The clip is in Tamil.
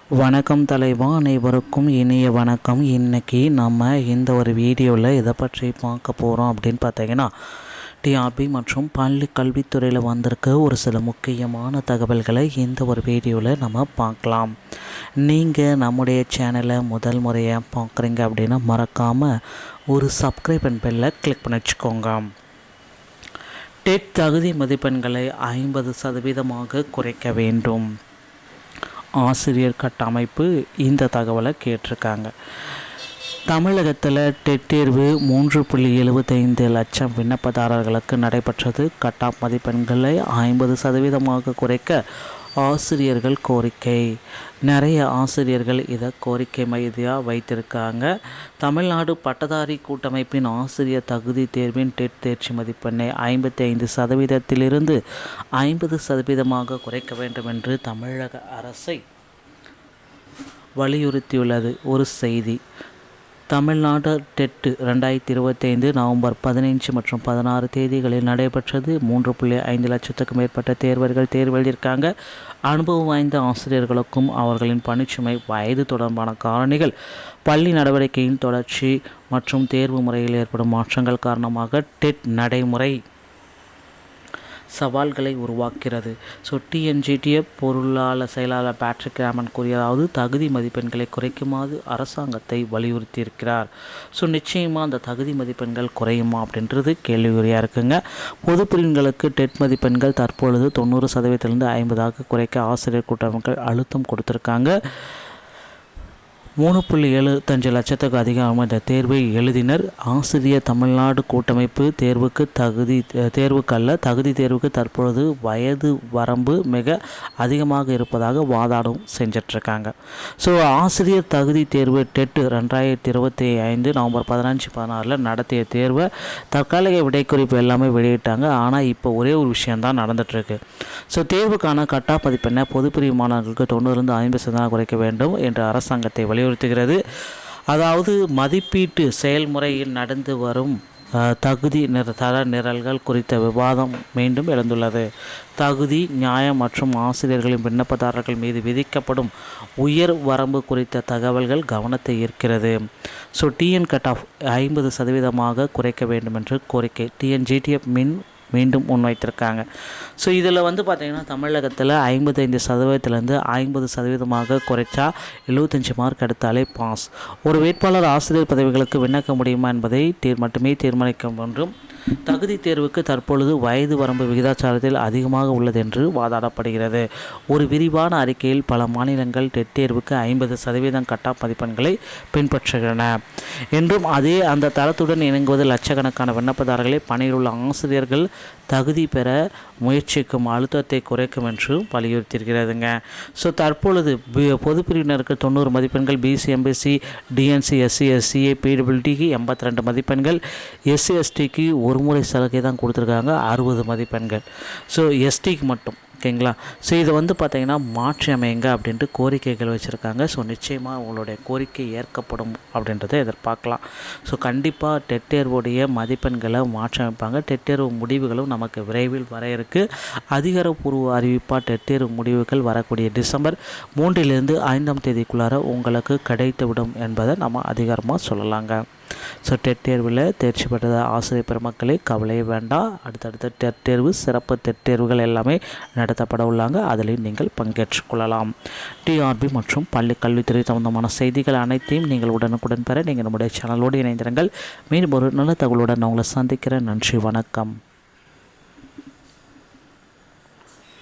வணக்கம் தலைவா, அனைவருக்கும் இனிய வணக்கம். இன்றைக்கி நம்ம இந்த ஒரு வீடியோவில் இதை பற்றி பார்க்க போகிறோம் அப்படின்னு பார்த்தீங்கன்னா, டிஆர்பி மற்றும் பள்ளி கல்வித்துறையில் வந்திருக்க ஒரு சில முக்கியமான தகவல்களை இந்த ஒரு வீடியோவில் நம்ம பார்க்கலாம். நீங்கள் நம்முடைய சேனலை முதல் முறையாக பார்க்குறீங்க அப்படின்னா மறக்காமல் ஒரு சப்ஸ்கிரைப் அண்ட் பெல்லை கிளிக் பண்ணி வச்சுக்கோங்க. டெட் தகுதி மதிப்பெண்களை 50% குறைக்க வேண்டும். ஆசிரியர் கட்டமைப்பு இந்த தகவலை கேட்டிருக்காங்க. தமிழகத்தில் டெட் தேர்வு 3.75 லட்சம் விண்ணப்பதாரர்களுக்கு நடைபெற்றது. கட்டாப் மதிப்பெண்களை 50% குறைக்க ஆசிரியர்கள் கோரிக்கை. நிறைய ஆசிரியர்கள் இதை கோரிக்கை மையமாக வைத்திருக்காங்க. தமிழ்நாடு பட்டதாரி கூட்டமைப்பின் ஆசிரியர் தகுதி தேர்வின் டெட் தேர்ச்சி மதிப்பெண்ணை 55%இலிருந்து 50% குறைக்க வேண்டும் என்று தமிழக அரசை வலியுறுத்தியுள்ளது. ஒரு செய்தி. தமிழ்நாடு டெட் 2025 நவம்பர் 15 மற்றும் 16 தேதிகளில் நடைபெற்றது. 3.5 லட்சத்துக்கும் மேற்பட்ட தேர்வர்கள் தேர்வு எழுதியிருக்காங்க. அனுபவம் வாய்ந்த ஆசிரியர்களுக்கும் அவர்களின் பணிச்சுமை, வயது தொடர்பான காரணிகள், பள்ளி நடவடிக்கையின் தொடர்ச்சி மற்றும் தேர்வு முறையில் ஏற்படும் மாற்றங்கள் காரணமாக டெட் நடைமுறை சவால்களை உருவாக்கிறது. டிஎன்ஜிடிஎஃப் பொருளாளர் செயலாளர் பேட்ரிக் ராமன் கூறியதாவது, தகுதி மதிப்பெண்களை குறைக்குமாறு அரசாங்கத்தை வலியுறுத்தியிருக்கிறார். நிச்சயமாக அந்த தகுதி மதிப்பெண்கள் குறையுமா அப்படின்றது கேள்விக்குறியாக இருக்குங்க. பொது பிரிவுகளுக்கு டெட் மதிப்பெண்கள் தற்பொழுது 90%இலிருந்து 50% குறைக்க ஆசிரியர் கூட்டமைப்புகள் அழுத்தம் கொடுத்துருக்காங்க. 3.75 லட்சத்துக்கு அதிகமாக இந்த தேர்வை எழுதினர். ஆசிரியர் தமிழ்நாடு கூட்டமைப்பு தகுதி தேர்வுக்கு தற்பொழுது வயது வரம்பு மிக அதிகமாக இருப்பதாக வாதாடும் செஞ்சிட்ருக்காங்க. ஆசிரியர் தகுதி தேர்வு டெட் 2025 நவம்பர் 15-16 நடத்திய தேர்வை தற்காலிக விடைக்குறிப்பு எல்லாமே வெளியிட்டாங்க. ஆனால் இப்போ ஒரே ஒரு விஷயந்தான் நடந்துகிட்ருக்கு. தேர்வுக்கான கட்டா மதிப்பெண்ணை பொதுப்பிரிவு மாணவர்களுக்கு 90-50% குறைக்க வேண்டும் என்று அரசாங்கத்தை வலியுறுத்துகிறது. அதாவது மதிப்பீட்டு செயல்முறையில் நடந்து வரும் தகுதி தர நிரல்கள் குறித்த விவாதம் மீண்டும் எழுந்துள்ளது. தகுதி, நியாயம் மற்றும் ஆசிரியர்களின் விண்ணப்பதாரர்கள் மீது விதிக்கப்படும் உயர் வரம்பு குறித்த தகவல்கள் கவனத்தை ஈர்க்கிறது. டிஎன் கட் ஆஃப் 50% குறைக்க வேண்டும் என்று கோரிக்கை டிஎன்ஜிடிஎஃப் மீண்டும் முன்வைத்திருக்காங்க. இதில் பார்த்திங்கன்னா தமிழகத்தில் 55%இருந்து 50% குறைச்சா 75 மார்க் எடுத்தாலே பாஸ். ஒரு வேட்பாளர் ஆசிரியர் பதவிகளுக்கு விண்ணப்பிக்க முடியுமா என்பதை மட்டுமே தீர்மானிக்கும் என்றும், தகுதி தேர்வுக்கு தற்பொழுது வயது வரம்பு விகிதாச்சாரத்தில் அதிகமாக உள்ளது என்று வாதாடப்படுகிறது. ஒரு விரிவான அறிக்கையில் பல மாநிலங்கள் டெட் தேர்வுக்கு 50% கட்டாப் மதிப்பெண்களை பின்பற்றுகின்றன என்றும், அந்த தரத்துடன் இணங்குவது லட்சக்கணக்கான விண்ணப்பதாரர்களை பணியில் உள்ள ஆசிரியர்கள் தகுதி பெற முயற்சிக்கும் அழுத்தத்தை குறைக்கும் என்றும் வலியுறுத்தியிருக்கிறதுங்க. தற்பொழுது பொது பிரிவினருக்கு 90 மதிப்பெண்கள், BC, MBC, DNC, SC, SCA, பிடபிள்யூடிக்கு 82 மதிப்பெண்கள், எஸ்சி, எஸ்டிக்கு ஒரு முறை சலுகை தான் கொடுத்துருக்காங்க 60 மதிப்பெண்கள். எஸ்டிக்கு மட்டும், ஓகேங்களா. இதை பார்த்திங்கன்னா மாற்றி அமைங்க அப்படின்ட்டு கோரிக்கைகள் வச்சுருக்காங்க. நிச்சயமாக உங்களுடைய கோரிக்கை ஏற்கப்படும் அப்படின்றத எதிர்பார்க்கலாம். கண்டிப்பாக டெட் தேர்வுடைய மதிப்பெண்களை மாற்றி அமைப்பாங்க. டெட் தேர்வு முடிவுகளும் நமக்கு விரைவில் வர இருக்குது. அதிகாரப்பூர்வ அறிவிப்பாக டெட் தேர்வு முடிவுகள் வரக்கூடிய டிசம்பர் 3 - 5 உங்களுக்கு கிடைத்துவிடும் என்பதை நம்ம அதிகாரமாக சொல்லலாங்க. டெட் தேர்வில் தேர்ச்சி பெற்ற ஆசிரியர் பெருமக்களே கவலையே வேண்டாம். அடுத்தடுத்த டெட் தேர்வு, சிறப்பு டெட் தேர்வுகள் எல்லாமே நடத்தப்பட உள்ளாங்க. அதில் நீங்கள் பங்கேற்றுக்கொள்ளலாம். டிஆர்பி மற்றும் பள்ளி கல்வித்துறை சம்பந்தமான செய்திகள் அனைத்தையும் நீங்கள் உடனுக்குடன் பெற நீங்கள் நம்முடைய சேனலோடு இணைந்திருங்கள். மீண்டும் ஒரு நல்ல தகவலுடன் உங்களை சந்திக்கிறேன். நன்றி, வணக்கம்.